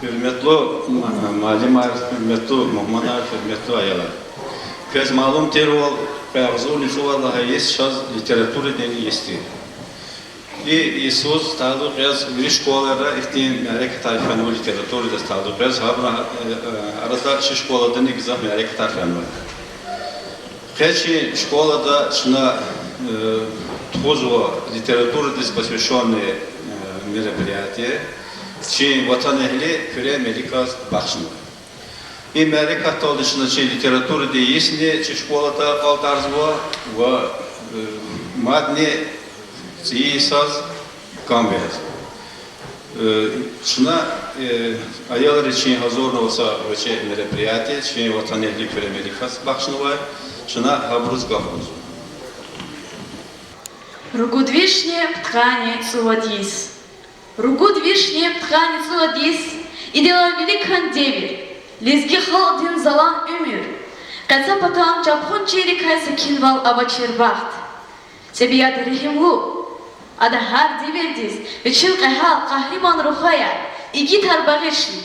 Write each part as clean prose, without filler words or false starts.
Hürmetli Malim Arif, hürmetli Muhammad Arif, hürmetli ayalar. Kez malum terol, kayağızı nüsuvarla hayes şaz literatürü deni yesti. И söz tadı biraz bir şkolara ihtiyan merek tarifan o literatürü de tadı biraz habra arada şu şkolada ne güzel merek tarifan var. Kaçı şkolada şuna тозу литературы здесь посвященные мероприятия, чьи ватан эхли күре Меликаз бахшны. И Мелика толдышны чьи литературы де есне чьи школата алтарзва в мадне цисаз камбез. Шна аялары чьи хазорно olsa ваче мероприятие, чьи ватан эхли күре Меликаз бахшнова, шна хабруз гавруз. Ругуд вишне в ткани цуладис. Ругуд вишне в ткани цуладис. И дела великан девер. Лезги халдин залан умер. Каца потом чапхун чирикай сакинвал абачербахт. Себият рихимлу. Ада хар дивердис. Вечил кахал кахриман рухая. Иги тарбагишни.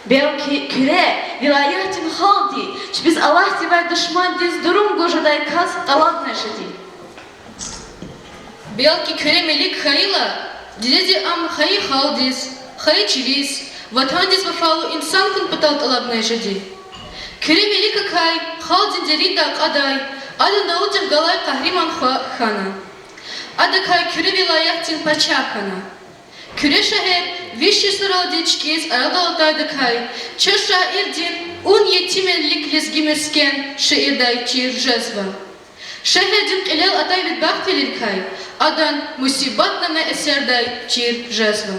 Белки küre vilayetin haldi. Biz Allah divay düşman diz durum gojaday kas talat neşedi. Белки күре мелик хайла, дидеди ам хай халдис, хай чивис, ватандис вафалу инсан кун паталт алабнай жади. Күре мелика кай, халдин деринда кадай, ада наутив галай кахриман хана. Ада кай күре вилаяттин пача хана. Күре шахер, виши сыралдичкиз арадалтайда кай, чаша ирдин, ун етименлик лезгимескен шаирдай чир жазва. Шахердин килел атай видбахтелин кай, adan musibatname eserday çir jazva.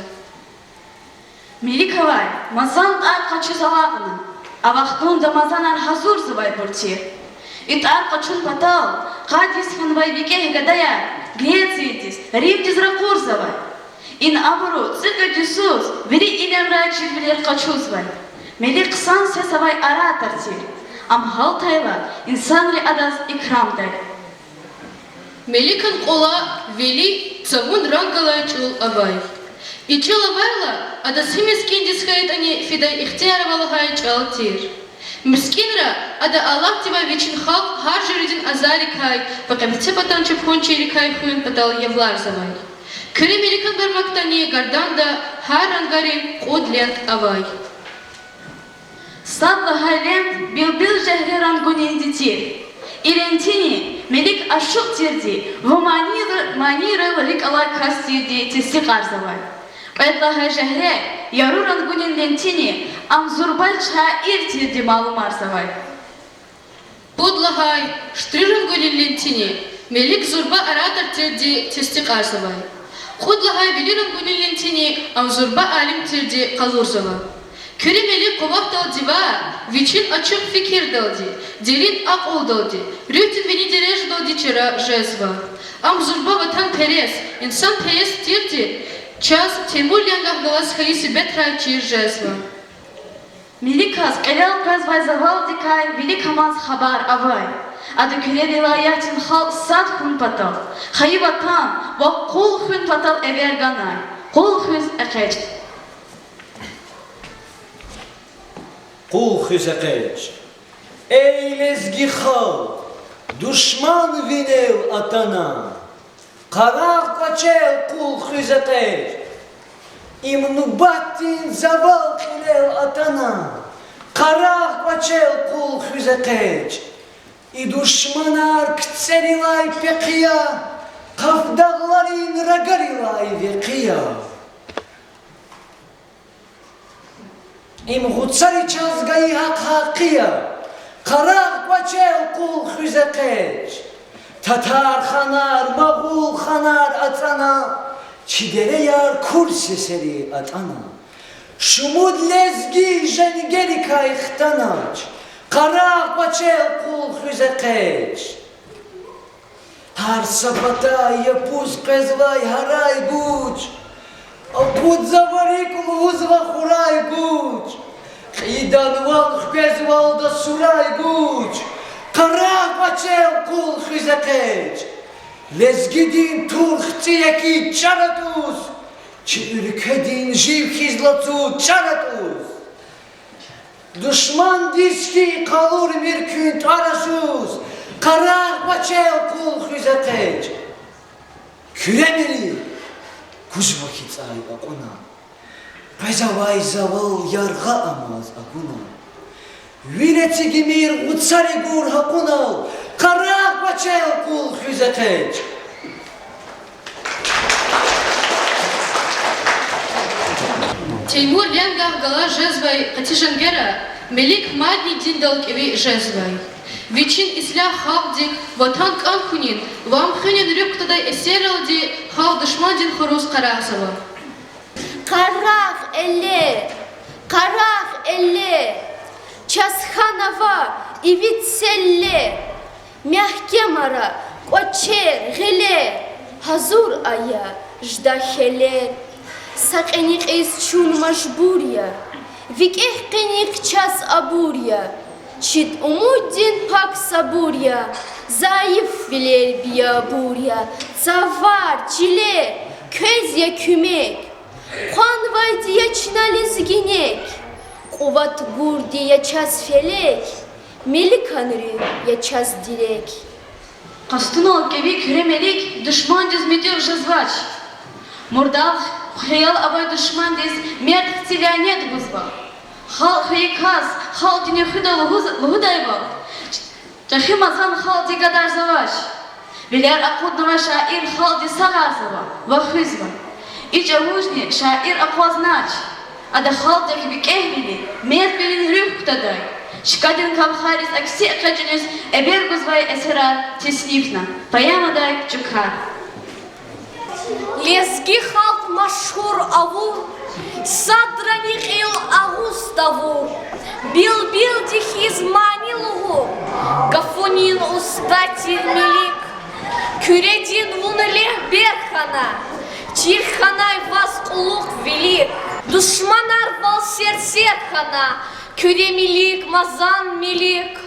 Melikavay, mazan arka çizalağını. Avahtun da mazanar hazur zıvay burtir. İt arka çun patal, kadis hanvay vikeh gadaya, Greciyetis, Rimdiz rakur zavay. İn aburu, zıkkı düsuz, veri inemray çirviler kaçuz vay. Melik san sesavay ara tartir. Am haltayla, insanri adaz ikramday. Меликан кола вели цавун рангалайчул абай. И чул абайла, ада симискин дисхайт ани фидай ихтиаровал хайчал тир. Мискинра, ада Аллах тива вечен халк хар жиридин азарикай, пока митцепатан чепхон чирикай хуин патал явларзавай. Күре Меликан бармактани гарданда хар ангарин кодлент авай. Садла хайлент билбил жехре рангунин дитир. İrentini, Melik aşık tirdi, ve manirı lik alay kastirdi, teslik arzavay. Ayetlaha jehre, yaruran gunin lentini, amzurbal çair tirdi malum arzavay. Podlahay, ştriran gunin lentini, Melik zurba aratar tirdi, teslik arzavay. Kudlahay biliran gunin lentini, amzurba alim tirdi, kalurzavay. Küre Melik kovak daldiva, viçin açık fikir daldi, delin ak ol daldi, rühtin beni derej daldi çera jezva. Am zurba vatan peres, insan peres tirdi, çaz temur yangah galas hayisi betra çir jezva. Melikaz, elal kazvay zaval dikay, velik hamaz haber avay. Adı küre vilayetin halk sad hun patal, hayı vatan, ve kol hun patal everganay, kol hüz ekeç. Kul hüzekeç, ey lezgi xal, düşman vinev atana, karar kaçel kul hüzekeç, imnubatin zaval kilev atana, karar kaçel kul hüzekeç, i düşmanar kçerilay pekiya, kafdağlarin ragarilay vekiya. İm hutsari çazgayı hak-hakiya, karak vaçel kul hüzekeç, Tatar hanar, Mağul hanar atana, çidere yar kul seseri atana. Şumud lezgi jengeri kayıhtanaç, karak vaçel kul hüzekeç. Har sapata yapuz kızvay haray guç, Пуд заварикул вузва хурай гуч, Иданвал хпезвал да сурай гуч, Карак бачел кул хизакеч, Лезгидин турх цияки чаратус, Çi ülkedin jivkizlatu çaratuz. Düşman diski kalur mirkün tarasuz. Karar baçel kul hüzeteç. Küremeli. Kuş vakit ay akuna. Pezavay zavul yarga amaz akuna. Vileti gimir utsari gur hakuna. Karar baçel kul hüzeteç. Теймур лянгах гала жезвай катижангера, мелик мадни диндал кеви жезвай. Вичин исля хавдик, ватан канхунин, вам хенен рюктадай эсералди хав дышмандин хорус карасава. Karah elle, çashanava, ivitselle, mehkemara, koçer, gele, hazur aya, jdaheler, sak'enik ez çun majburya, vikehkenik ças aburya, çit umuddin pak saburya, zayıf biler biyaburya, zavar, çile, közye kümek, Kwan vay diye çinalizginek, kuvat gur diye çaz felek, melik anırı ya çaz direk. Кастунал кеви küremelik düşman diz mediyor jazvaç. Murdav hayal abay düşman diz mert tsilanet guzba. Hal haykas, hal dine hıdalı hudayba. Çahimazan hal di kadar zavaç. Biler akudnama şair hal di sagar zava. Va hüzva. İç avuzni şair akvaznaç. Ada hal di gibi kehvili. Mert belin rüh kutaday. Şikadin kamharis aksi akacınız eber guzvay eserar teslifna. Payamaday çukar. Лезги халк машхур авур, садраних ил агус тавур, бил дихиз манилугу, гафунин устатир милик, küredin vuneleh berхана, чиханай васкулук велик, душманар вал серсерхана, küремилик мазан милик,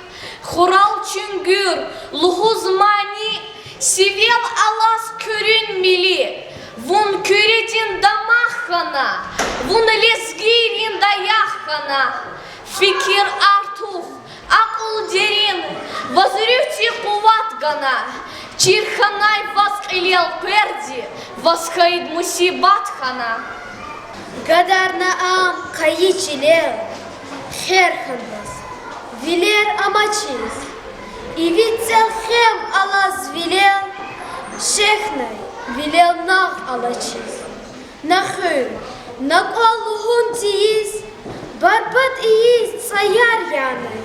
хурал чүнгүр, лухуз мани, Сивел алас körün mili, vun küredin damahana, vun lezgivin dayahana, fikir artuh, akıl derin, vazrüti kuvat gana, çirhanay vask ilel perdi, vaskayid musibat hana. Gadarna am kayiçiler, herhandas, viler amaçiz. İvitsel hem alaz vilel, şehnay vilel nağ alaçiz. Nahır, nakvalluhun tiyiz, barbat iyiz sayar yanay.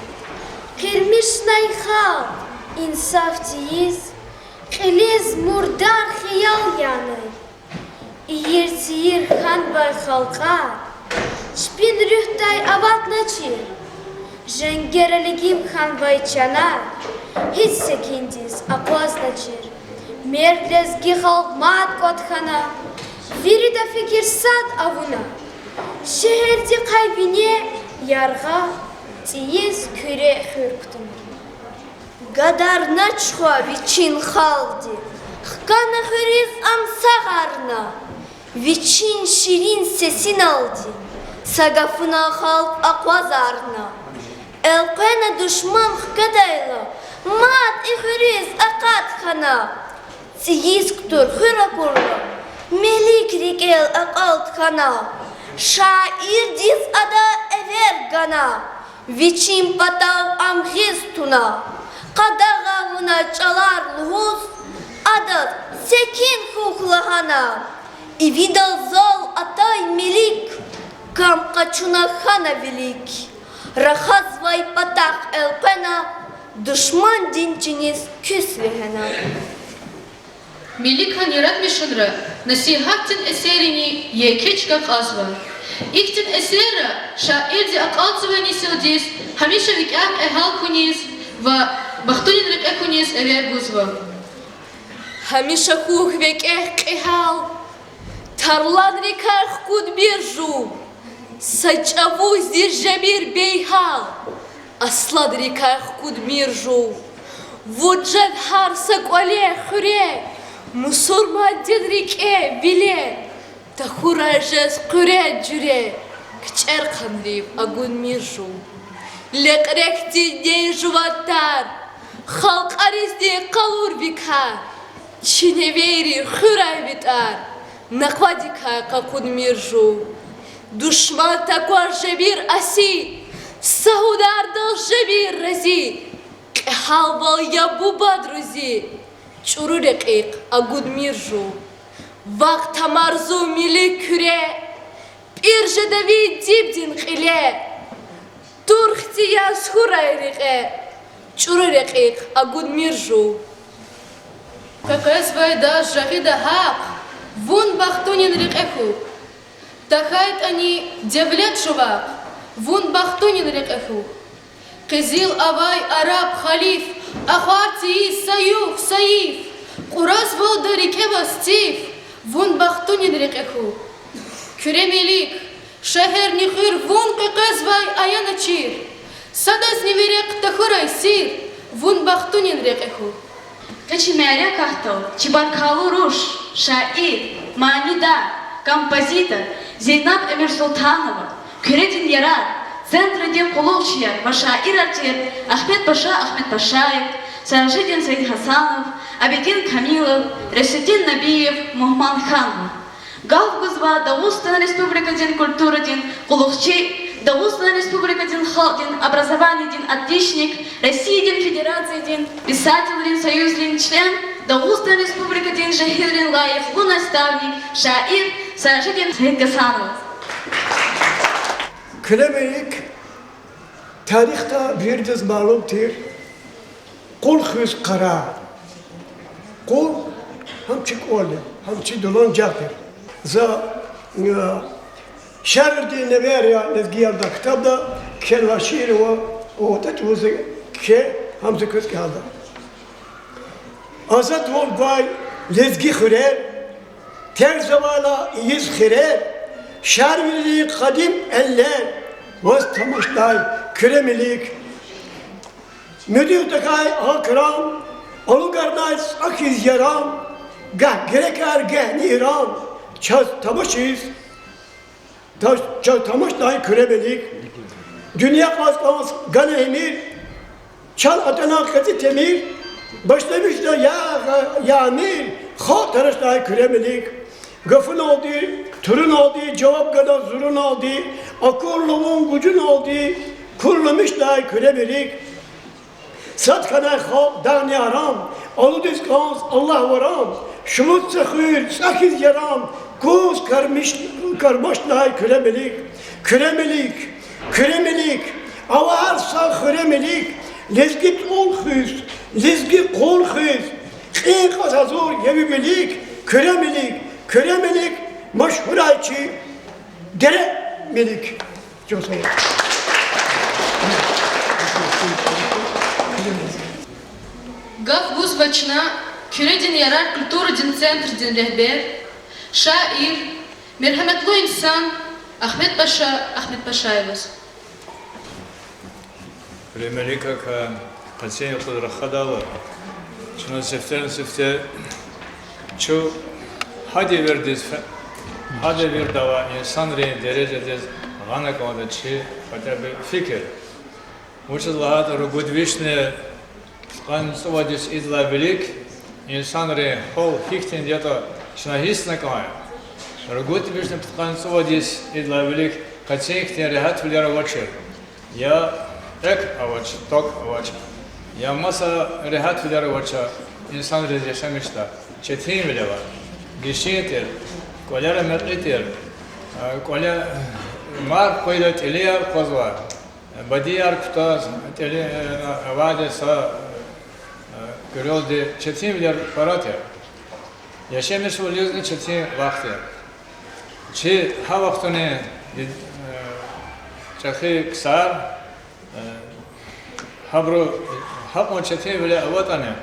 Kirmişnay hal, insaf tiyiz, kiliz murdar hiyal yanay. İyir tiyir han bay halka, şpin rühtay abat naçir. Женгереligim han bayçana, hiç sekindiz akvazdaçır. Mertlezgi halk maat kothana, virida fikir sad avuna. Şehirdi kaybine yarga, tiyiz küre hürktüm. Gadar naçhua viçin haldi, hkana hıriz amsagarna. Viçin şirin sesin aldı, sagafına halk akvazarna. Elqena düşman hkadayla, mat ihriz akat khana. Siyiz ktur hırakurla, melik rikel akalt khana. Şair diz ada ever gana, viçim patav amhiz tuna. Kadagavuna çalar luhuz, adat sekin huklahana. İvidal zal atay melik, kam kaçuna khana velik. Рахазвай патах элпена, душман динчиниз küsvehena. Миликхан яратмишынры, насихаттин эсерини екечка казва. İktin esera, şairdi akaltıvani sildis, hamişa vikam ehal kuniz, ve baktunin rik'e kuniz ever guzva. Hamişa kuh vekeh qihal, tarlan rikah kud birju. Saçavu zirjemir beyhal, aslad rikah kud mirju. Vudjad har sakwale khure, musurma din rike bile. تخورجز قرى جرى كتر خمريب أقول ميرجو لقركتي دي جواتار خلق أريزدي قلور بكار چنويري خورای بتار نقوادي كاي قاقود ميرجو دشمن تكوار جبير أسي سهودار دل جبير رزي حال يابو بدرزي چورو رقيق أقود ميرجو وقت مرزو ملي كره بيرج دوي ديب دين قلة ترختي يا سخوري رقه چورو رقيق أقود ميرجو Какая свайда жавида хак, вон бахтонин рекеху. Тахайт они девлет шувак, вон бахтонин рекеху. Кизил авай араб халиф, ахвати саюх саиф. Курас волда рекева стив, вон бахтонин рекеху. Кюремелик, шехер нихир, вон кекезвай аяна чир. Садас неверек тахурай сир, вон бахтонин рекеху. Качемяря Кахтал, Чебаркалу Руш, шаир, манидar, композитор Зейнаб Эмир Султанова, Кюредин Ярар, Центрдин Куловчияр, Вашаир Артир, Ахмед Пашаев, Саражидин Саид Хасанов, Абидин Камилов, Решетин Набиев, Мухман Ханов. Галгузва, Дагустан Республикадин Культурадин, Куловчи, Дагустан Республикадин Халдин, Образованиедин Отличник, Россиядин Федерациядин, Писательдин Союздин член, Дагустан Республикадин Жахидрин Лаев, наставник, шаир, Саражидин Саид Гасанов. Klemelik tarihte bir diz malumdur. Kul hüz kara. Kul hamçık oğlu, hamçı dolancaktır. Şerdi neveriya nezgiyarda kitabda kelva şiiri o da tuzu ke hamçı kız kaldı. Azat ol bay lezgi hürer, ter zavala yiz hürer, şervili kadim eller, vaz tamışlay küremelik, müdür takay akram, alugarnay akiz yaram, gah gerekar gah niram, çaz tamışız, çaz tamışlay küremelik, dünya kastamız gane emir, çal atana kızı temir, başlamış da yağmir, ha tarışlay küremelik, gafın oldu, turun oldu, cevap kadar zurun oldu, akurluğun gücün oldu, kurlamışlar küremelik, sat kanay halk dağni haram, aluduz kans Allah varam, şumut sakır, sakiz yaram, kuz karmışlar küremelik, avarsa küremelik, lezgit ol hüz, lezgit kol hüz, kıyık azazur yevimelik, küremelik, meşhur ayçı, deremelik. Çok sağ olun. Gaf buz vaçna, Küredin Yarar Kulturadin Centrdin rehber, şair, merhametli insan, Ahmet Paşaevuz. Küremelika ka Katsenya Kudra Khadala, Çuna sefte, Çu hadi verdiz, hadi ver dava insan reyin derecede gana kavada çi, hatta bir fikir. Uçuzlahat rugudvişne kan suvadis idla bilik, insan reyin hol hiktin diyata şuna hisne kavaya. Rugudvişne kan suvadis idla bilik, Katsenya rehat bilyara vaçır. Ya ek avaç, tok avaç. Ya masa rehat bilyara vaça, insan reyin yaşamışlar. Çetin bile var. Gişiyetir, kolera metlitir, kolera mar koyda teliyar kozvar, badiyar kutaz, teli vade sa görüldü çetin bilir paratır. Yaşamış oluyoruz çetin vakti. Çi ha vaktine çakı kısar, habru hapmo çetin bile avatanı,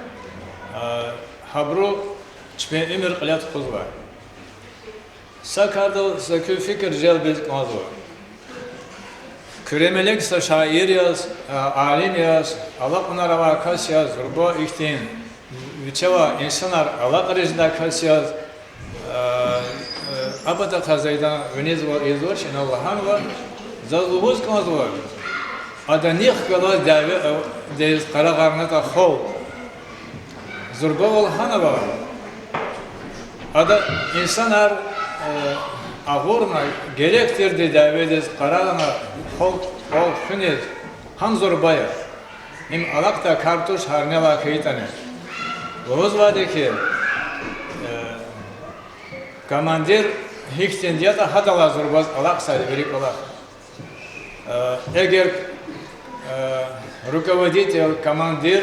habru çme emir qiyat quzwa. Sakarda sakü fikir jelbez qazwa. Küremelek sa şair yaz, alim yaz, Allah bunlara vakas yaz, zurba ihtin. Viçeva insanlar Allah arasında kas yaz. Abada kazaydan veniz var izor şen Allah'an var. Zaluvuz kaz var. Adanih kalas davet dez karagarna ta xol. Zurba Allah'an var. Ada insanlar ağırna gerektirdi davet dez karagana xol xuniz han zorbaya. Im alakta kartuş harne vakitane. Voz vade ki командир Хиксен дията хадала зурбаз алак сади велик алак. Эгер руководитель, командир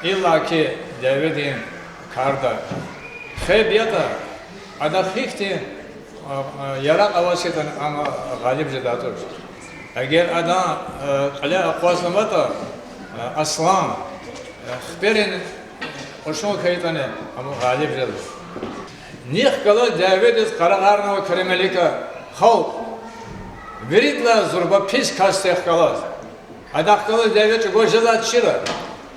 иллаки деведин карда хэ бията ада хикти ярак авасетан ама галиб жедатур. Эгер ада каля аквасламата аслам хперин ошон кайтане ама галиб жедатур. Них кала даведес карагарного кремелика халк веритла зурба пис кастех калас адак кала даведче гожелат шира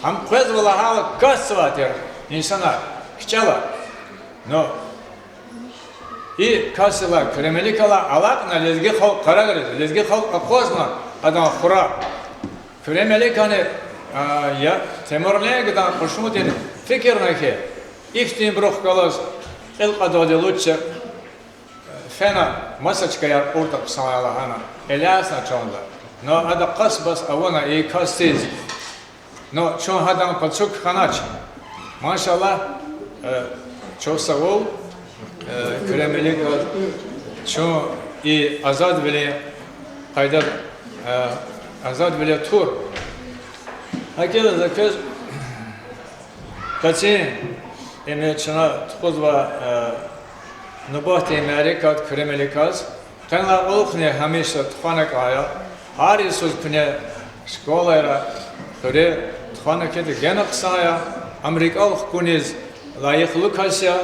ам квезвала хала касватер инсана кчала но и касела кремеликала алак на лезге халк карагрез лезге халк акозна адам хура кремеликане я темурлегдан кушмутен фикернеке ихтин брух калас القدود لوتش فينا مسج كيار أورتك سمايا لهنا إلياسنا شوندا نو هذا قص بس أونا إيه كاستيز نو شون هذا نقصوك خناش ما شاء الله شو سووا كريمليك شو إيه أزاد بلي قيدر أزاد بلي تور هكذا ذكر كتير إنه شنا تقصوا نبات أمريكا كريمليكاز كنا أولخني هميشة تخانك آيا هاري سوز كنا شكولة كره تخانك كده جنق سايا أمريكا أولخ كونيز لايق لوكاسيا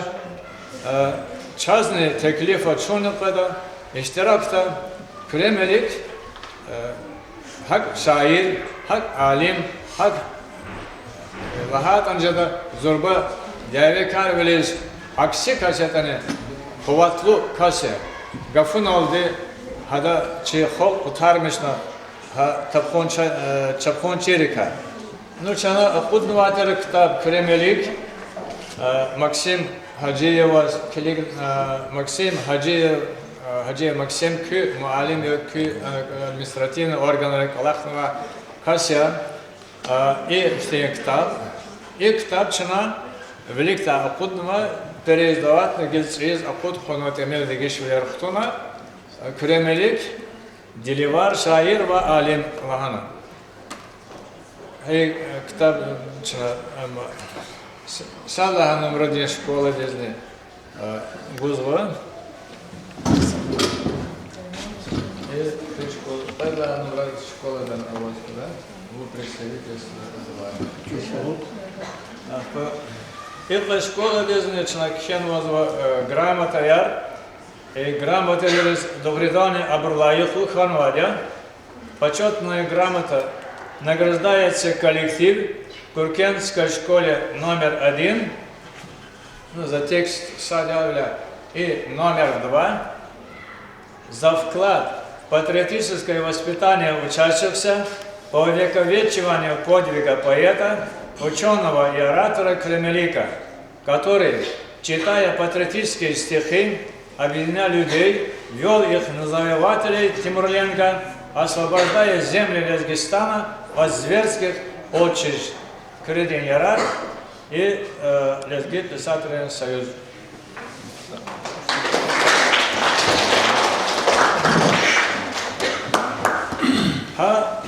چازني تكليفة شون قدا اشتراكتا كريمليك حق شاعر حق عالم حق لهات أنجدا زربا Değerli karveliz aksi kasetene kuvvetli kase gafun oldu hada çi hol utarmışna ha çapon çerika nuçana akudnuvatır kitap kremelik Maksim Hacıyeva Maksim Hacıyev Maksim kü muallim kü administrativni organları kalaknıva kasya işte kitap çına Великта акуднама переиздават на гилчиз акуд хонотемел дегеш верхтуна кремелик диливар шаир ва алим лахана. Хей китаб чна саллаха номродия школа дезне гузва. Саллаха номродия школа дан авоскуда. Вы представительство называем. Эта школа дезнична кхенвазва грамота яр и грамота есть добридание абурлаиху ханвадя. Почетная грамота награждается коллектив Куркенской школе номер 1 за текст садявля и номер 2 за вклад в патриотическое воспитание учащихся по увековечиванию подвига поэта ученого и оратора Кремелика, который, читая патриотические стихи, объединял людей, вел их на завоевателей Тимурленко, освобождая земли Лезгистана от зверских отчищ. Кредин Ярар и Лезги Писательный союз.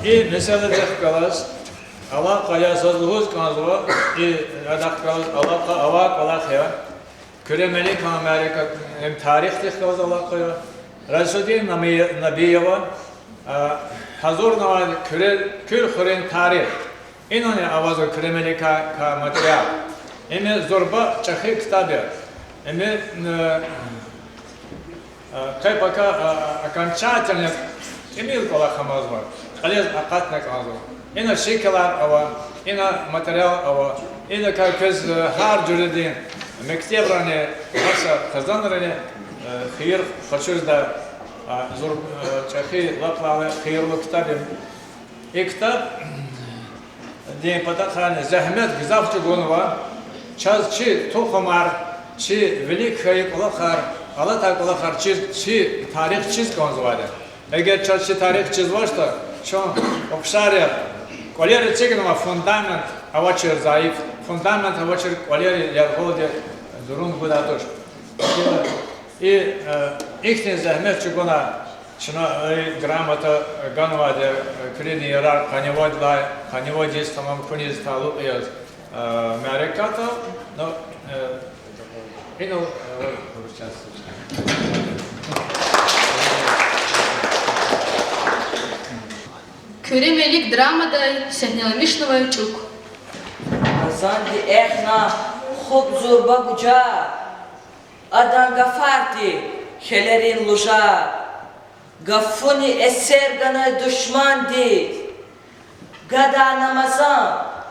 И mesela дехкалас Allah kaya sözlüğüz kanzıva i adakkalız Allah Allah ya küremelik Amerika hem tarih dehkалız Allah kaya Resulü Nabiyeva hazır navad kül khuren tarih inone avazı küremelik ka materyal eme zorba çakı kitabı eme kay пока окончательно имел кола хамазва алез акатна канзыва İna şekeler ava, ina materyal ava, ina kalkız har cüredin, mektebrane, masa kazanırane, خير خشوز دا زور چخي لطلع خير لكتاب كتاب دين پتا خان زحمت گزاف چگونوا چاز چی تو خمار چی ولی خیق لخر Allah takla çi tarih çiz konzvade. Eğer çi tarih çiz varsa şu okşarı kolyer çekin ama fundament avaçır zayıf fundament avaçır kolyer yargılı durum budadır. İlk zahmet çukuna şuna gramata ganvade kredi yarar kanivadis tamam kuniz talu yaz merekata no ino Köremelik dramada sahnelemişnova çuk. Azandi ehna خوب زوربا بجا آدم گفتی خلرین لجا گفونی اسر گنای دشمن دید گدا نمازان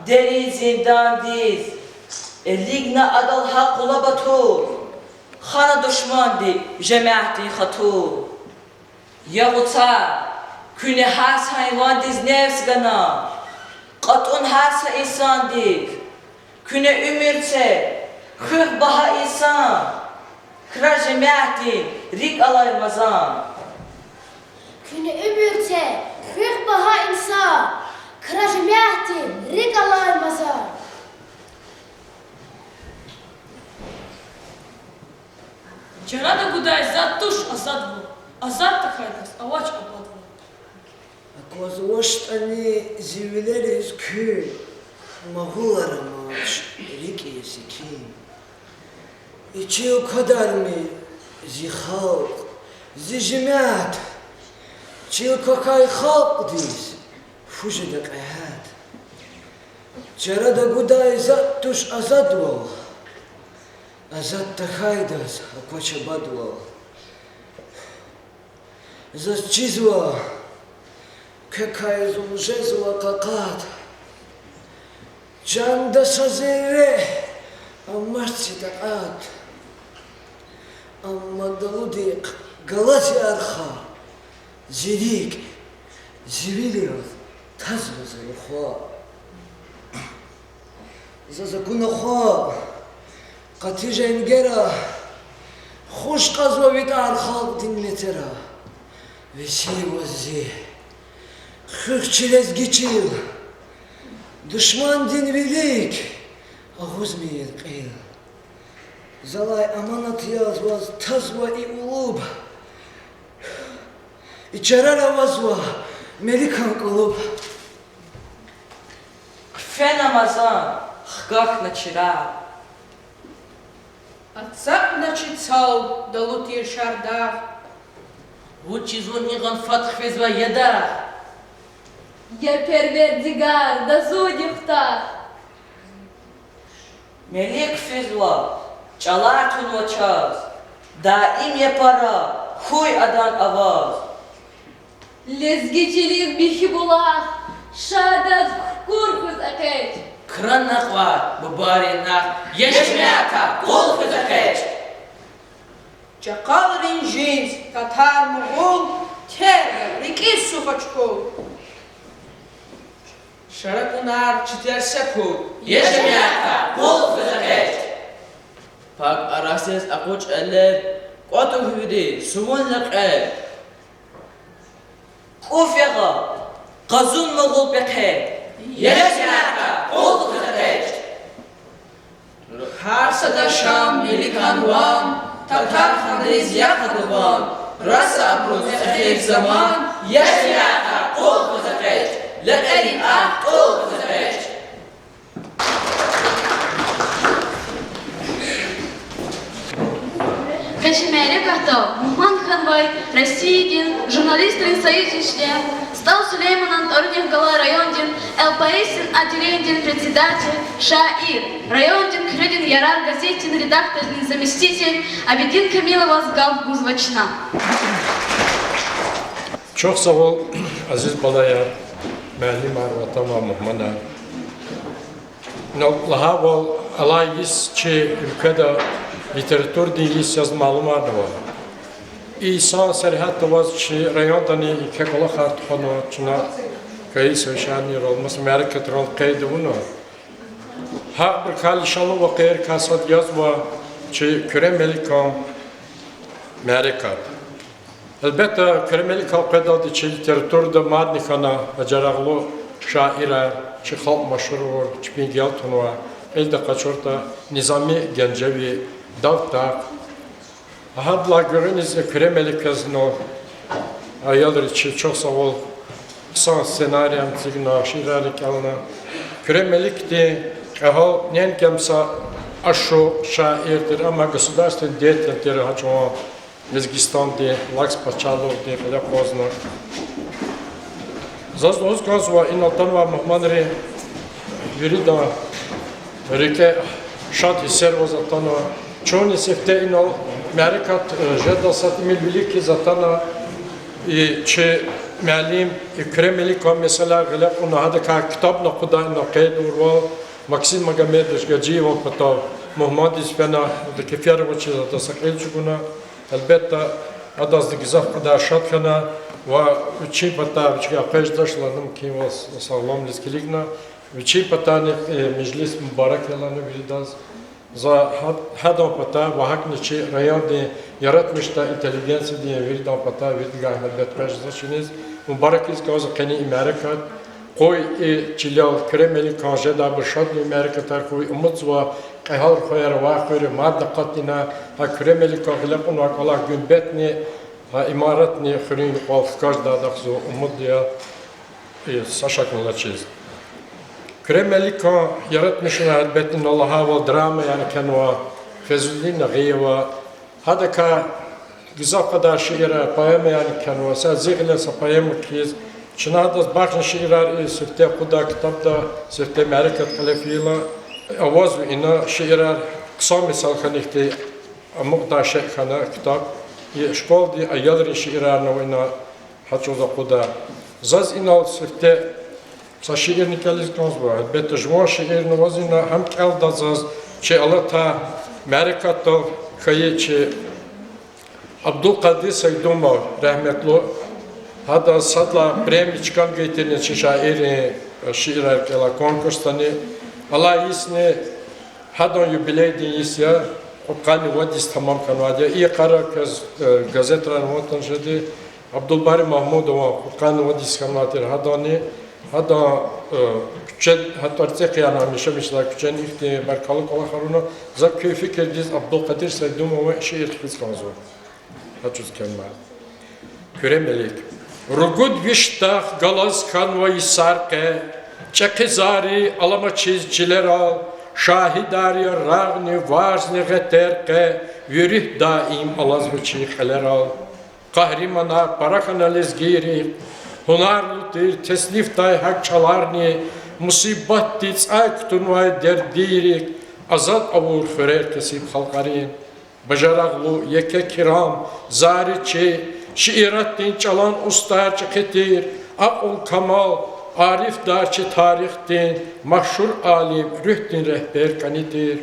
دری زندان دید لیگنا ادال حق لباتور خانه دشمن دید جمعیتی خطور یغوتا کنی هست حیوان دیز نفس گنا قطعون هست انسان دید Küne ümürse, hıh baha insan, kıra cemiyeti, rik alaymazan. Küne ümürse, hıh baha insan, kıra cemiyeti, rik alaymazan. Çara da guday zat tuş azad bu, azad da kaydas, avaç abad bu. Kozoştani zivileriz kü, mağularım. Рики Сиким. И чего кадарми, зи халк, зи жемят, чего какай халк дис, фуже да кайхат. Чара да гудай зат туш азадвал, азад тахайдас, аквача бадвал. Зас чизва, какай зумжезва какат. Canda sazere, amma çitaat, amma daludik, galati arxa, zilik, ziviliyot, tazmazı yuxwa. Zazakuna xwa, qatija ingera, xoş qazva vit arxaq dinmetera, vesi vazi, xıx çilez giçil, Düşman din velik, ağız meyil qeyl. Zalay amanat yazvaz, tazva i ulub. İçerer avazva, melikan qılub. Fe namazan, xqaq načira. Atsak nači цал, далут ешардав. Vuçi zun iğan fatx fezva yeda. Я первердигар, да зудихта. Melik fezva, çalartun vaçaz. Daim yapara, huy adan avaz. Лезгичелик бихибулах, шадат куркус акеч. Kıran naqvar, bubari naq, yeşmeyata, kol fızakeç. Çakal rinjins, Tatar Mughul, Terga, Rikis Sukhachkul. Şarakunar çiter sepu, Yeşmeyata, kol fızakeç. Pak arasız akuç eller, qotu hüvdi, suvun laqel. Ufyaga, qazun mughul bekhe. Yeşmeyata, kol fızakeç. Harsada Şam, Melikan Van, Tatar Khandriz Yakadvan, Rasa Abruz Ehir Zaman, Yeşmeyata, kol fızakeç. لقالي أقول بزباج Кашемере Кахтау, Мухман Ханвай, Россиядин, журналистин Союзичлен, стал Сулейманан Орнихгала райондин, ЛПСин отделениедин председатель, Шаир, райондин Крюдин Ярар газетин редакторин заместитель, Абедин Камилова сгал Гузвачна. Çok sağ ol aziz balaya, məli marvatama muhmana. Laha vol alayız ki ülkede literatür dili yazmalı var. İsa serhat vaz çi rayondani kekola khart khano çuna kayı söşani olması merket rol kaydı bunu. Ha bir kal inşallah ve kayır kasat yazma çi küremelikam mereket. Elbette küremelikam kadar çi literatürde madnikana acaraglu şaire çi halk maşhur çi bingel tunwa elde kaçorta Nizami Gencevi davta Hadla görünüz küremelik yazno ayalır için çok sağ ol. Son senaryam signa şiralik alna. Küremelik de ahal nen kemsa aşo şairdir ama государственный деятель haço Lezgistan de Laks Pachalov de kala pozna. Zaznoz gazwa inaltan va Muhammadre yurida rike şat hisser vazatana çoğun sefte inal Amerikat jedasat milbiliki zatana çe melim Kremelik ve mesela gılak ona hada ka kitap nakuda naqid urva Maksim Magamed gaji ve pata Muhammed ispena de kefiyar ve çe da sakil çukuna elbette adaz de gizaf kada şat kana ve çi pata çi aqaj daşlanım ki ve sağlam liskiligna ve çi pata meclis mübarek yalanı bildas za hada pata ve hakniçi rayonde yaratmışta inteligensi diye bir da pata bir gah elbet pejdaşınız mübarek iz gaz qani Amerikat qoy çilal kremeli kanje da bşad Amerikatar qoy umut ve qahar khoyar ve khoyar madde qatina ha kremeli qaglaqun ve qala günbetni ha imaratni khrin qafkaj da daqzo umut diye saşakınla çiz Kremelika yaratmışın elbette Allah'a ve drama yani kenva Fezulin Gıyva hada ka güzel kadar şiire payama yani kenva sa zihle sa payama kiz çınada bakın şiirar sürte kuda kitapta sürte mereket kalefila avaz ve ina şiirar kısa misal kanıkti muqta şeyhana kitap şkol di ayalri şiirar navina haçoza kuda zaz inal sürte Sa şiir nikaliz gazba, elbette jwa şiir navazina hem keldazaz, çe alata merikatta kayı çe Abdülkadir Seyduma rahmetli hada sadla premi çıkan gaytini çe şairi şiir erkela konkursani Allah isni hada jubileydin isya Qani vadis tamam kanvadiya iyi kara gazetran vatan şedi Abdülbari Mahmudova Qani vadis kanvadir hadani Hada küçük hatta artık yani mesela küçük ilk berkalık olan karuna zak keyfi kerdiz Abdülkadir Seydum ve şiir kız kanzo. Haçuz kelime. Küremelik. Rugud viştah galaz kan ve isarke çekizari alama çizciler al şahidari rağni varzni geterke yürih daim alaz ve çiğler al kahrimana parakanaliz giri Hunarlıdır, teslif day hak çalarni, musibatti çaktun ve derdirik, azat avur förer kesip halkarin, bajaraglu yeke kiram, zariçi, şiirattin çalan ustar çıkıtır, akıl kamal, arif darçı tarihtin, mahşur alim, rühdin rehber kanidir,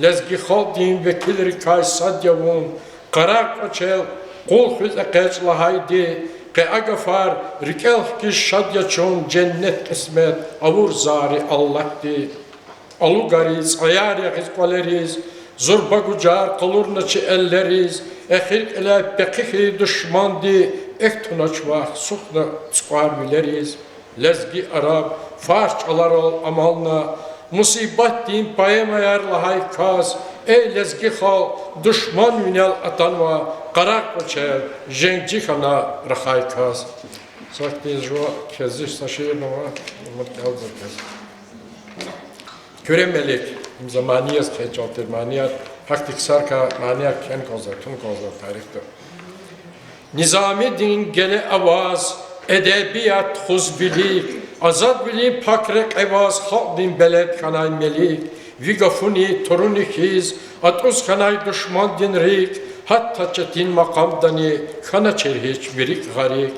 lezgi khaldin vekil rikay sadyavun, karak açel, kul hüz ekeç lahaydi, Ke agafar rikel ki şadya çon cennet kısmet avur zari Allah'ti. Alu gariz ayar yakiz koleriz zorba gucar kalurnaçı elleriz ehilk ele pekihi düşmandi ektunaç vah sukna çıkar bileriz. Lezgi Arab farç alar al amalna musibet din payemayar lahay kaz ey lezgi hal düşman yünel atanva Qarak uçer, jenci xana raxay kaz. Saktiz jwa keziş saşir nova, umut kaldı kaz. Küremelik, zamaniyaz keçaltır maniyat, haktik sarka maniyat ken kozar, tüm kozar tarihte. Nizami din gele avaz, edebiyat xuzbilik, azad bilim pakrek evaz, halk din beled kanay melik, vigafuni torunikiz, atuz kanay düşman din rik, Hatta çetin makamdani kana çerhiç virik garik.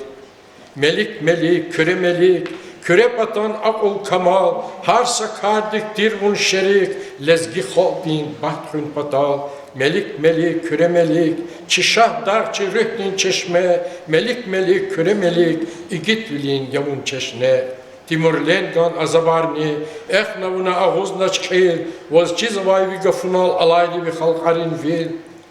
Melik melik, küre melik, küre batan akıl kamal, harsa kardik dirvun şerik, lezgi khaldin bahtrün patal, Melik melik küre melik, çişah dar çirihtin çeşme, melik melik küre melik, igit vilin yamun çeşne. Timurlen gan azabarni, navuna ağuzna çıkır, vaz çiz vay vi gafunal alayli vi halkarin vil,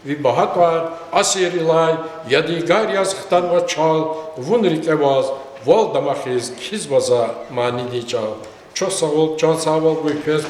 vi bahat var, asir ilay, yadigar yazıktan va çal, vun rikevaz, val damahiz, kiz vaza mani diyeceğim. Çok sağ ol, can sağ ol bu kez.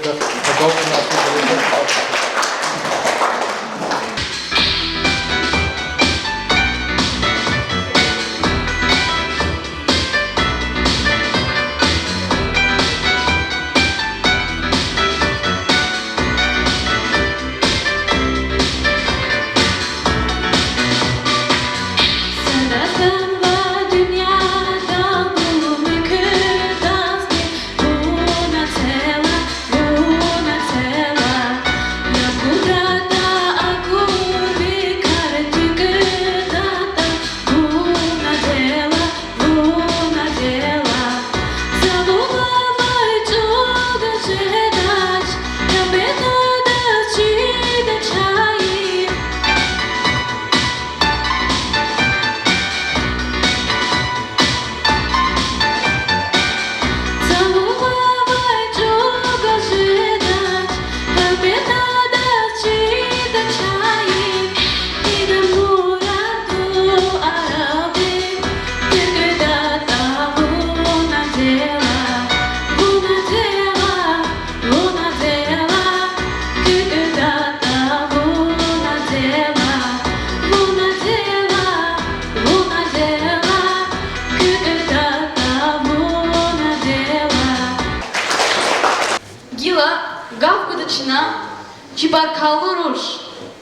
Чебаркалуруш,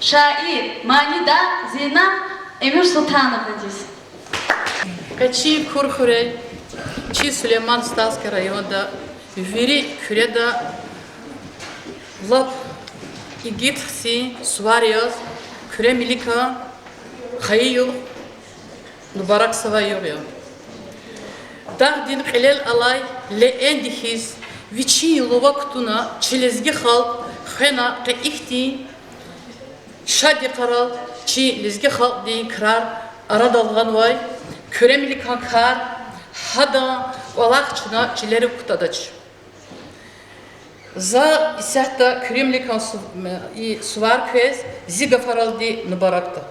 шаир, Манида, Зина, Эмир Султановна здесь. Качи Курхурей, Чи Сулейман Стасский районда, Вери Кюреда, Лап Игитхси, Суариос, Кюремилика, Хайю, Нубарак Савайовио. Дардин Хелел Алай, Леэндихиз, Вичи Лувактуна, Челезги Халк, Хена Каихти, Шади Карал, Чи Лезги Халк Дин Крар, Арадалганвай, Кюремилик Ханкар, Хада, Валахчина, Чилери Кутадач. За Исяхта Кюремилик и Суварквез, Зига Фаралди Нубаракта.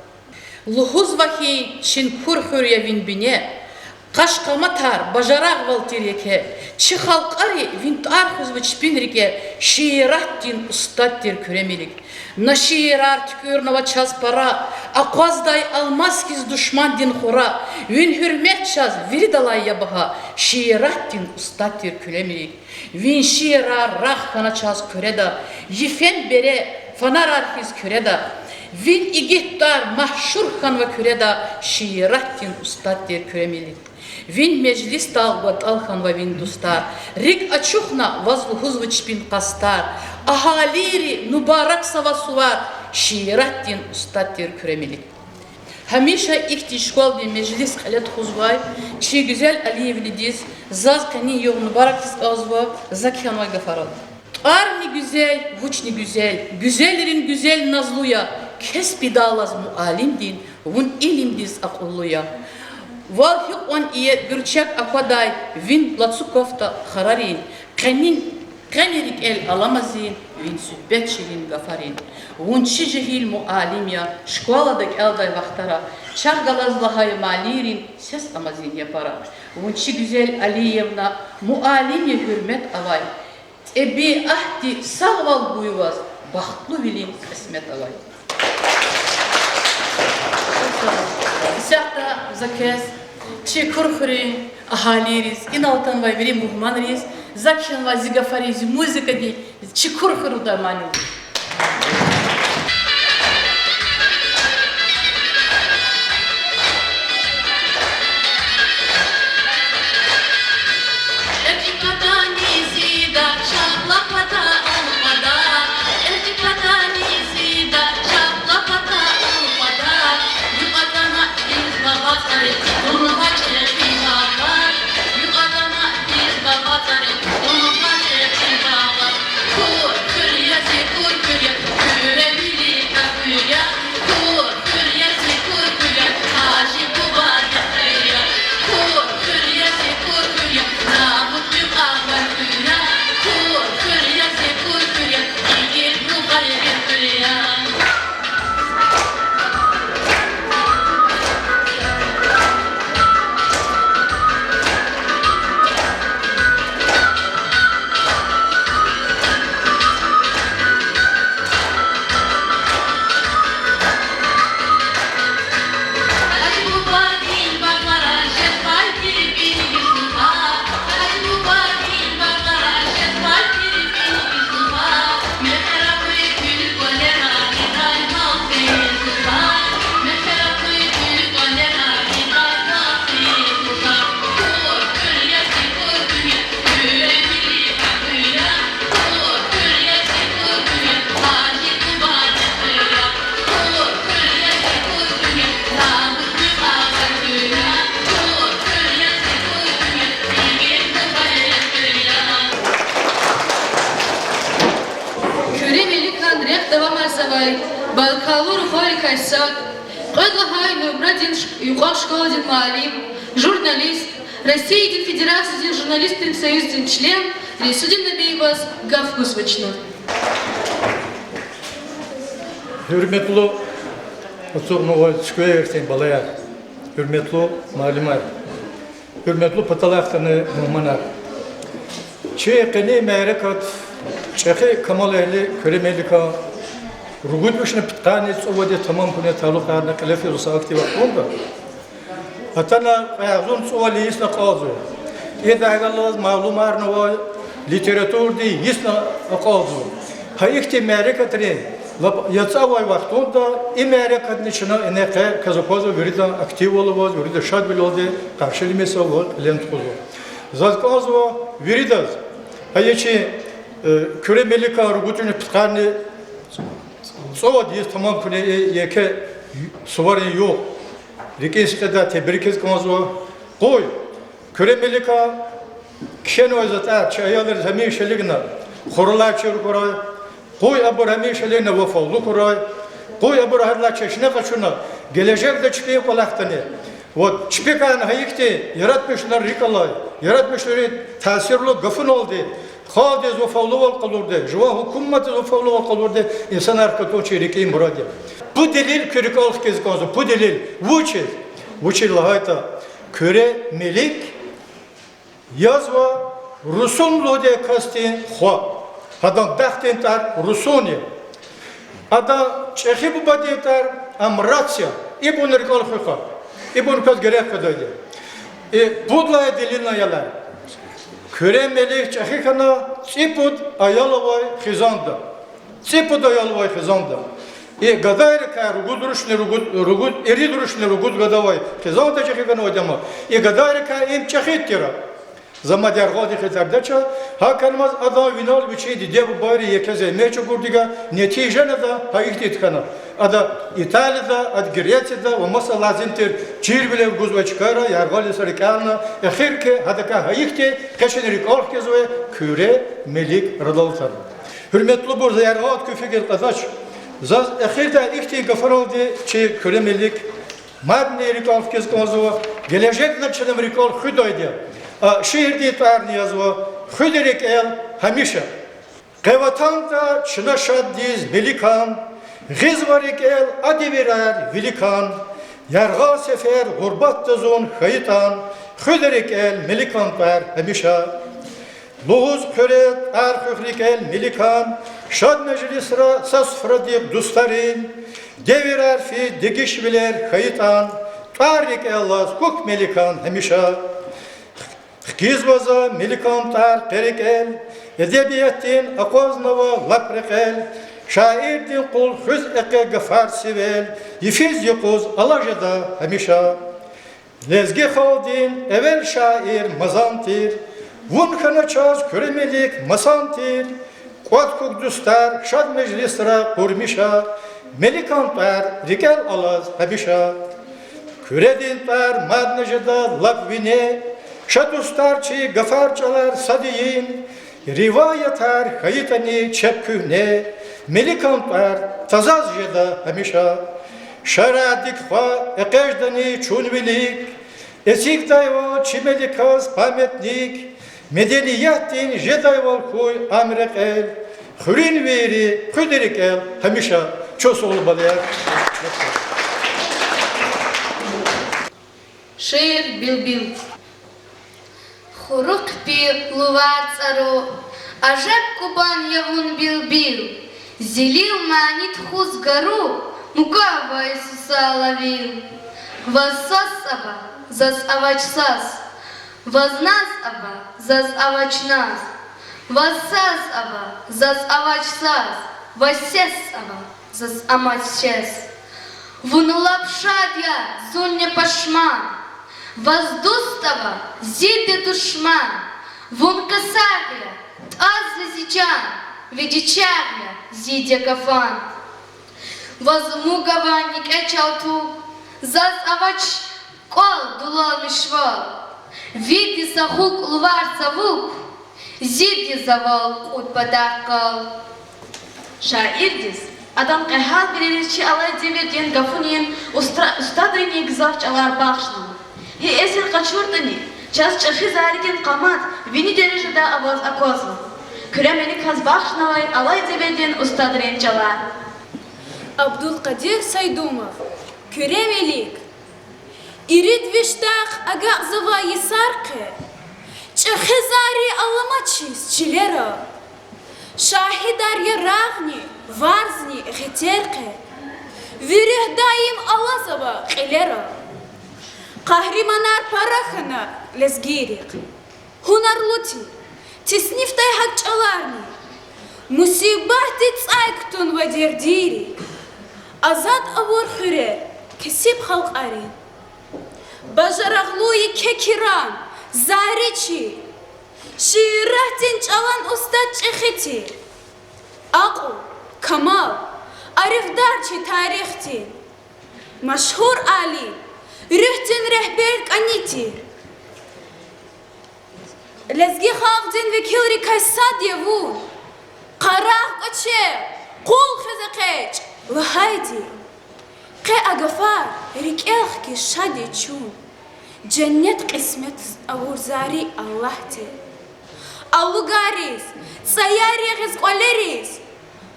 Лухузвахи Шинкур Хурья Винбине, Кашкаматар, Бажарах Валтирьяке, Чихалкари, Винтархуз Вачпинрике, Шиираттин Устаттир Кюремилик. На шиирар тükürnava час пара, Акваздай алмаскиз душмандин хура, Вин hürmet час виридалай ябаха, Шиираттин Устаттир Кюремилик. Вин шиирар раххана час Кюреда, Ефен бере фанар архиз Кюреда, Вин игиттар mahşur ханва Кюреда, Шиираттин Устаттир Кюремилик. Вин меджлис талгат алханва вин дустар, Рик ачухна вазлухузвычпин кастар, Ахалири нубарак савасувар, Шиираттин Устаттир Кюремилик. Хамиша ихти школди меджлис халет хузвай, Чи güzel Aliyevlidis, Zaz kani yog nubarakis azva, Zakhanvay gafaral. Arni güzel, vuçni güzel, Güzellerin güzel nazluya, Kesbi dağlaz mualim din, Vun ilim diz akulluya. Valhi on iye gürçek akvaday, Vin latsukofta hararin, Kanirik el alamazin, Vin sübbetçilin gafarin. Vun çijihil mualimya, Şkoladak elday vaktara, Çargalazlahay malirin, Ses amazin yapara. Vun çi güzel Aliyevna, Mualimya hürmet avay. Ebi ahdi sağval buyvaz, Bahtlu vilin kısmet avay. Сяхта закес, Чи Курхури, Ахалирис, Иналатан Вайвери Мухманрис, Закшан Вазигафариз, музыка ди, Чи Курхуру да манил. Kur, kır, yazı, kur, Köre Melikan rek devam arsavay, Balkalı ruhari kaysak, Qadlahay Nöbradin Yuqan Школадин Mualim, jurnalist, Россиядин Федерациядин журналистин союздин член, Ресудин Набиевас Gafkusvachna. Hürmetli oturnuğa çıkıyor erten balaya. Hürmetli malumat. Hürmetli patalaqtını muhmanar. Çeqini merikat çeqi kamal ehli köremelika rugud başına pitqani tsovade tamam kune taluqarna qalafi rusaqti vaqtonda. Atana ayazun suali isna qazu. İda agalaz malumarna ve literatürde isna qazu. Hayıkti merikatri Yatsavay vaqtonda imerikatni çına enaqe kazapozo verida aktiv oluvaz, verida şad biloldi, qarşılimesa ol, lent qozu. Zazqazva veridas. Hayıçi köremelika rugutunu pitqani Soğudiyyiz tamam kune yeke suvarın yok. Rikes kadar tebrikez kanzo. Koy. Köremelika kişen ozatar çayalar zemin şeligna. Khorlar çır koray. Koy abur hemin şeligna vefavlu koray. Koy abur harla çeşne kaçuna. Gelecekte çıkıyor kolaktanı. O çıkan hayıkti yaratmışlar rikalay. Yaratmışları tasirli gafın oldu. Xalde zofavlu ol qalurdu. Jwa hukumat zofavlu ol qalurdu. İnsan arkaton çerikeyi muradi. Bu delil körük alıq kez kanzo. Bu delil vuçil lahayta köre melik yazva rusun lode kastin xwa. Hadan daxtin tar rusuni. Ada çexi bu badi tar amratsya. İbun rikal xwa. İbun kaz gerek kadaydı. Budlaya delilna yalar. Köre melek çahikana çipud ayalavay xizanda. Çipud ayalavay xizanda. Gadayr ka rugud eri duruşne rugud gadavay xizanda çahikana odama. Gadayr ka im çahittira. Zama dergadi xetardaça hakanmaz ada vinal biçeydi de bu bari yekeze meço gurdiga neticene da hayıkti kana. Ada İtalya'da, ad Grecya'da ve masa lazımdır. Çir bile guzva çıkara, yargali sarıkarna. Ahirke hadaka hayıkti, kaşenirik alk yazıve, küre melik radaltar. Hürmetli burza yargat küfü kazaç. Zaz ahirde ikti gafar oldu, çi küre melik. Madnerik alk yazıve, gelecekler çenemerik alk hüdaydı. Şehirde tarni yazıve, hüderik el hamişa. Qevatanta çınaşad diz melikan. Gizvarik el adivirar vilikan, yarga sefer gurbat tazun haytan, hüderik el melikan per hemişa. Luğuz köret arhührik el melikan, şad meclisra sas fradib dustarin, devirar fi digiş biler haytan, tarik el las kuk melikan hemişa. Gizvaza melikan tar perik el, edebiyetin akoznava laprik el, Şairdin kul hüz eke gafar sivel, yifiz yukuz alajada hemişa. Lezgi khaldin evvel şair mazantir, vun khana çaz köremelik masantir, kuat kukdustar şad meclisra kurmişa, melikan per rikel alaz hemişa. Küredin per madnejada lakvine, şadustar çi gafar çalar sadiyin, rivayetar hayitani çepkühne, Melikan per tazazjeda hemişa. Şaradik fa ekejdani çunvilik, esik dayva çimelikaz pametnik, medeniyetin jedayval kuy amrek el, hürin veri küderik el hemişa. Çoğsolu balaya. Şehir bilbil. Хурuk bir luvat цару, ажеп кубан явун билбил. Зелил манит хуз гору, мукава Иисуса ловил. Воссас аба, зас авачсас, вознас аба, зас авачнас, воссас аба, зас авачсас, воссес аба, зас амачсес. Вунулапшадья зуння пашман, воздустава зиде душман, вункасагля тазли зичан, Ведичарня, зидя кафан. Возмугаванник эчалту, заз авач кол дулал мишвал. Види сахук лвар савук, зиди завал кут подаркал. Şairdiz. Adam qəhal bilir ki alay devirgen gafuniyen ustadrini gizaf çalar bağışlan. Hi esir kaçurdani. Çaz çıxı zarigen qamat. Vini derecede avaz akozlu. Küremelik haz bağışnavay alay devirgen ustadrini çalar. Abdülkadir Saydumov, Küremelik. İrid viştaq agağzava yisarqı. Çıxı zari alamaçiz çilera. Şahidar yarağni, varzni gıterqı. Virih daim alazava qilera. Kahrimanar paraxana lezgirik. Hunarluti, tisniftay hakçalarni. Musibahti tsayktun vadirdirik. Azad avur hürer, kesip halk arin. Bajaraqluyi kekiran, zariçi. Şiirahtin çalan ustad çekhiti. Aqu, kamal, arifdarçi tarihti. Maşhur ali, rühtin rehber kanitir. Lezgi halktin vekilri kaysad yavun. Qaraq qaçe, qul xizaqeç, vahaydi. Qe agafar, rik'elx ki şadi çun. Cennet kısmet avurzari Allah'ti. Alugariz, sayariğiz oleriz.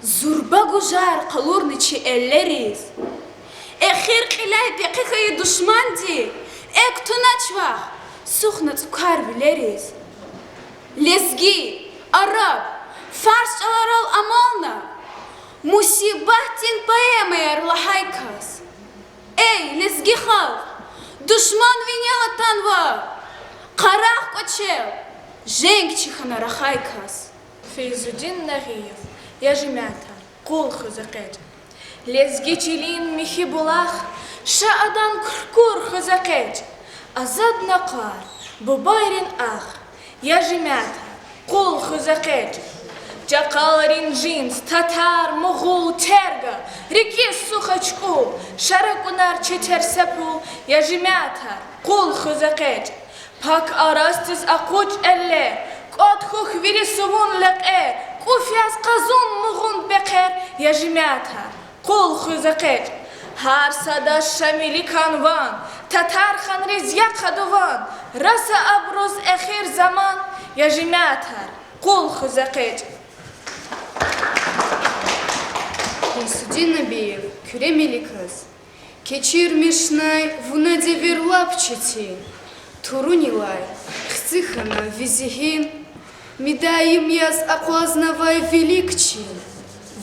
Zurba gujar kalurniçi elleriz. Ekhir qilay peqikayı düşmanti. Ek tunaçvah, suxna tukar bileriz. Lezgi, Arap, Farsçalar ol amalna. Musibatin poemaya lahaykas. Ey lezgi halk, düşman vinyatan var. Qaraq koçel, jenk çixana rahaykas. Feyzuddin Naghiyev, Yajimata, Qul Xuzaqet. Lezgi çilin mihi bulaq, şaadan kurkur Xuzaqet. Azad naqar, bubayrin ah, Yajimata, Qul Xuzaqet. Чакаларин джинс, татар, могул, терга, реки сухачку, шаракунар четерсепу, яжимятар, кул хузакеч, пак арастис акуч элле, котхух вирисувун леке, куфяс казун мугун бекер, яжимятар, кул хузакеч, хар сада шамили канван, татар ханриз якадуван, раса абруз эхир заман, яжимятар, кул хузакеч. Feyzuddin Nabiyev, Küremeli kız. Keçirmişnay vuna devirlapçeti. Turunilay, xtsıxana vizihin. Midayim yaz aqlaznavay velikçin.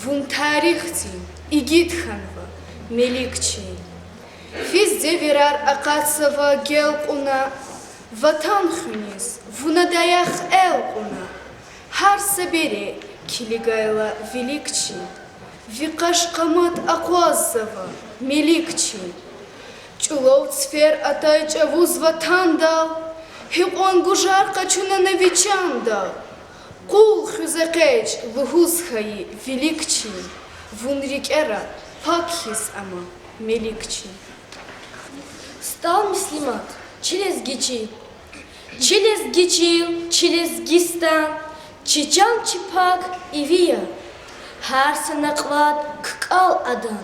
Vun tarixtin, igitxanva, melikçin. Fiz devirar aqatsava gelquna. Vatan xuniz, vuna dayax elquna. Har saberi, Kiligayla velikçin. Викашкамат Аквазова, Меликчин. Чулов цфер атайча вузватандал, Хион гужарка чуна навичандал. Кул хюзакеч вгузхаи Великчин. Вунрикера пакхис ама Меликчин. Стал мислимат, через гичи. Через гичил, через гистан, чичан чипак и вия. Har sanaqlat kqal adan.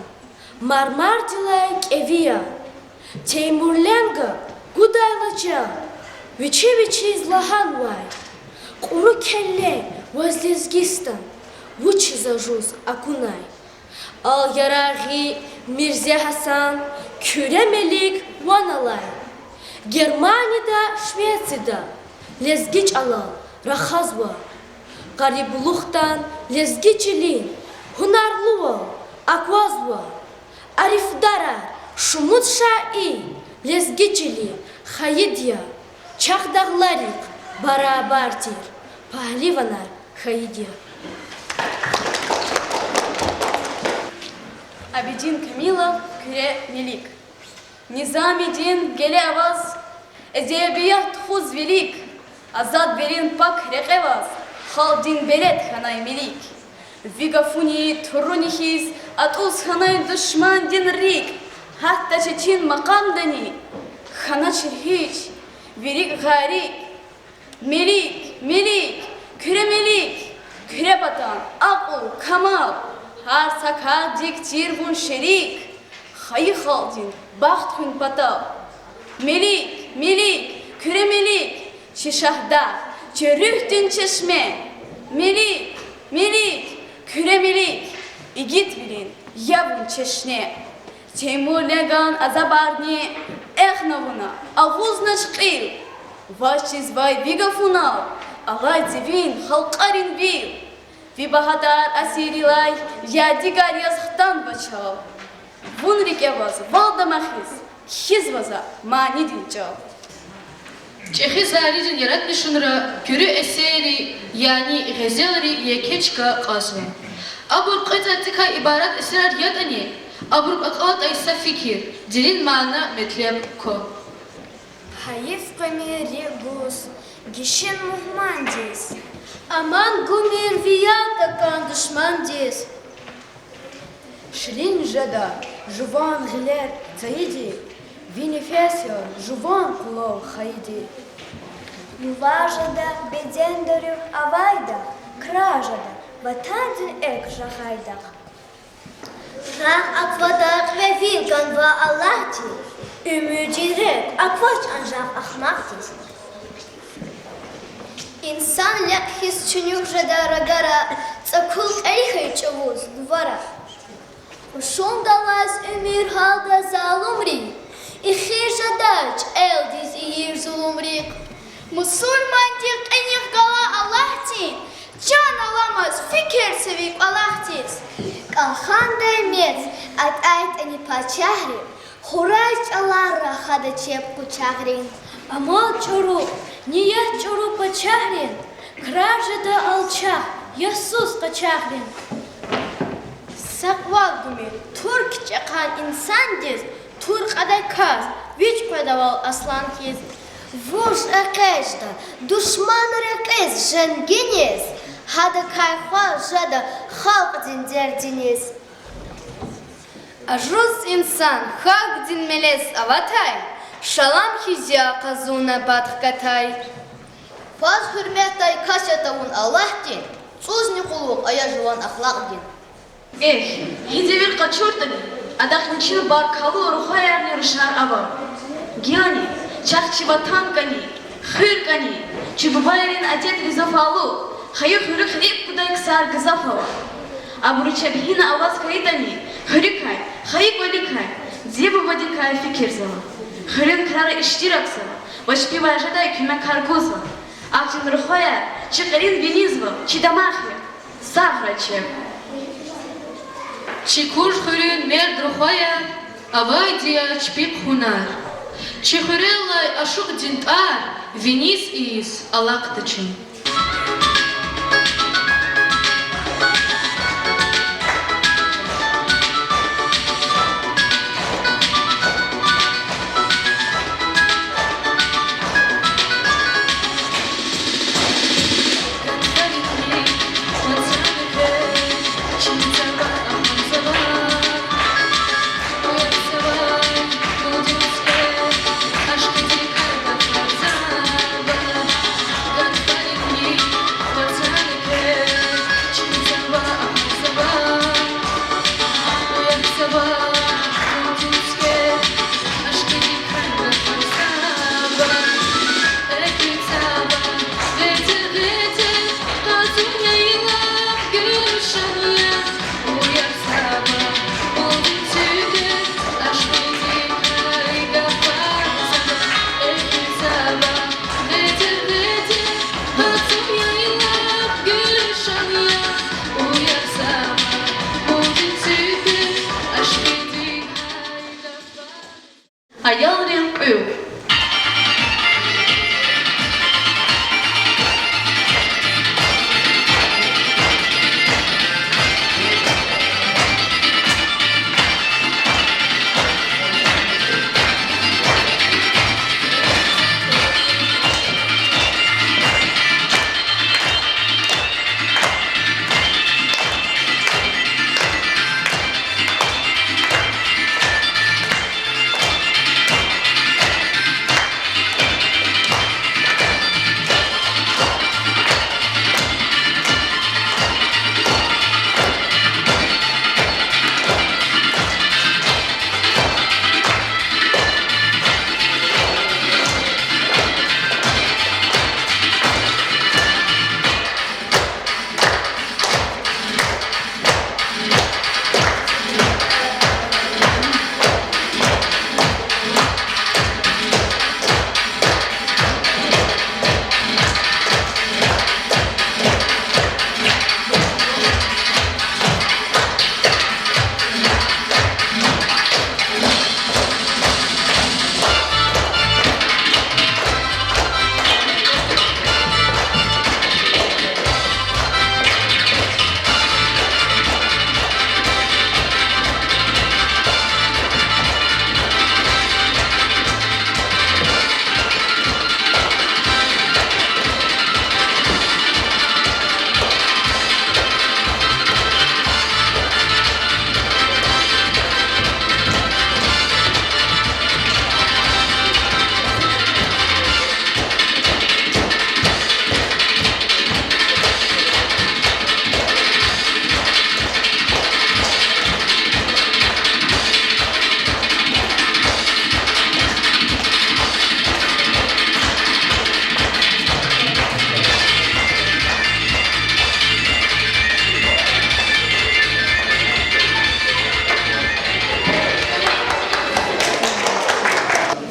Marmar dilay kevia. Teymurlenga gudaylaca. Viçi zlahan vay. Quru kelle vazlezgistan. Vuçi zajuz akunay. Al yaraghi Mirza Hasan Küremelik vanalay. Germaniyada, Şvetsiyada lezgiç alal rahazva. Garibuluqtan lezgiçilin, hunarlıva, akvazva, arifdara, şumut şai, lezgiçili, hayidya, çaqdağlarik, barabartir, pahlivanar, hayidya. Abidin Kamilov, Küremelik. Nizamidin gele avaz, ezebiyat xuz velik, azad verin pak reqevaz. Халдин берет ханай мелик. Вигафуни турунихиз атус ханай душман дин рик. Хатта чечин макамдани. Хана чирхич. Верик гарик. Мелик, мелик, küremelik. Kürebatan, akul, kamal. har sakal diktir bun şerik. Hayı khaldin, baxt hun patav. Melik, küre melik, çi şahda, çi rühdün çeşme. Melik, küre melik, igit bilin, yavun çeşne. Temur legan azabarni, eknavuna, ağuzna şqil. Vaşiz vay vigafunav, alay divin, halqarin vil. Vi bahadar asirilay, yadigar yazıktan baçav. Vun rikevaz, valda mahiz, hiz vaza, mani dincav. Çehi zaricin yaratmışınra görü eseri yani gazeleri yekeçka qasva. Abur qıtatika ibarat esrar yadani. Abur aqat aysa fikir. Dilin mana metlep ko. Hayif qamiri bus, gişin muhmandis. Aman gumir viyata kan düşmandis. Şlin jada, juvan giler zayidi. Vinifesio, juvan kulov haydi. Yuvajada bedendörü avayda, krajada, vatandın ek jahayda. Rah akvadak ve vilgan va Allah'ti. Ümücirek akvaç ancak ahmaktis. İnsan lekhis çünük jada ragara, tsakul erihey çavuz duvara. Uşundalaz ümür halda zalumri. İkhir jadaç eldiz ihir zulumri. Musulman dik enik gala Allah'ti. Can alamaz fikir sevik Allah'tiz. Kalhan demet at ait eni paçahri. Huraç Allah rahada çep kuçagrin. Amal çoru, niyet çoru paçahrin. Krajada alçak, yasus kaçahrin. Sakval gumi, Türk çakan insan diz. Türk aday kaz, viç pedaval aslan kiz. Vuş ekeşta, düşman rekez jenginiz. Hada kayhwa jada halk din derdiniz. Ajuz insan halk din melez avatay. Şalam hizya kazuna batkatay. Faz hürmetay kaşatavun Allah din. Suzni kuluk ayajuvan ahlak din. Hidevil kaçortani. Adak niçin barkalı ruha yerni rışnar ava. Gyani, çakçı vatan kani, hır kani. Çububayrin adet rizafalu. Hayır hırı hırıp kuday kısar gızafava. Aburu çebhina avaz kayıtani. Hırı kay, hayıp öli kay. Zebu vadi kay fikir zava. Hırın kırara iştirak zava. Vaşpi vajada küme kargoz va. Akçın ruha yer, çıkarın viniz va. Çidamahya, sahra çeb. Çikur hürün merd ruhaya, avay diya çpik hunar. Çihurellay aşuk dintar, vinis is alaktaçın.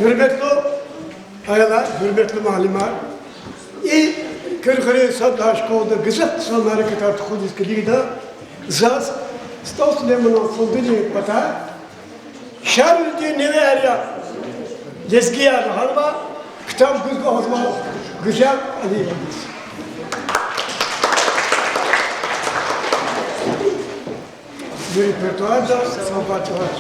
Hürmetli ayalar, hürmetli malimler. İyi kırkırı saddaş kolda gızak son hareket artık kudüs kılıydı. Zaz, stos lemonon sonduni pata. Şarül diye neve arya. Lezgiya halva, kitap güzgü azma, güzel Ali Yıldız. Le répertoire sans particulaire.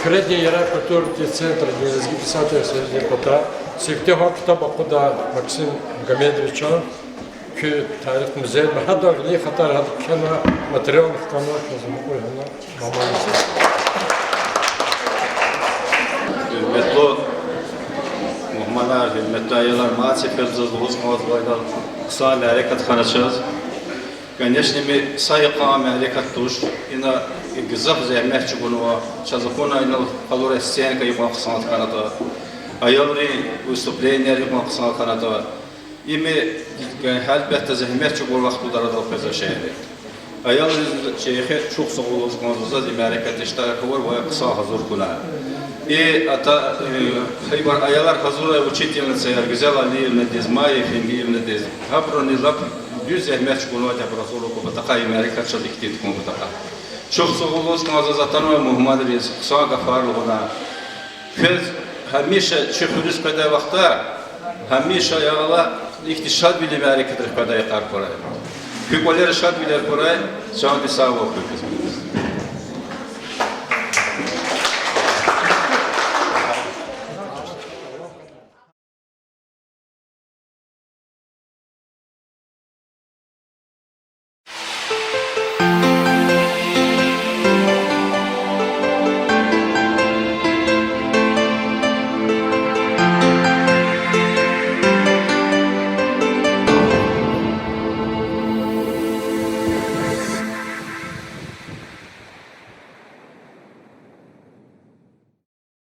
Kredi yara kultur центр нелезги писатель среди пота. Сектеха kitaba kuda Maksim Gamedovича ki tarih müzeyde hatta li hatar hadi kana materyal kana kızım koy hana mamalisi. Hürmetli muhmalar, hürmetli ayalar, maalesef özlüğümüz mağazalardan kısa harekat kanaçız. Конечно, мы сайqa harekat tuş, ina gizaf zahmet çubuğuna, çazakona ina kalora scenka yapmak kısa kanata, ayalri vыступление yapmak kısa kanata. İmi elbette zahmet çubuğu vakti darada fazla şeyler. Ayalri şeyhe çok sağoluz mağazada harekat iştirak var ve kısa hazır kuna. Ata hayvar ayalar hazır учительница Yargızel Aliyevna Dezmayev, Emiyevna Dezmayev. Habroni lap düz zahmet çubuğuna yapırazolu kubataka harekat çalıştık kubataka. Çok sağoluz mağazada ve Muhammed Reis kısa gafarlığına. Fez hamisha çökürüz kadar vakta hamisha yağla iktisad bilimi hareketleri kadar yakar koray. Küpüler şad bilir koray, şan bir sağ okuyoruz.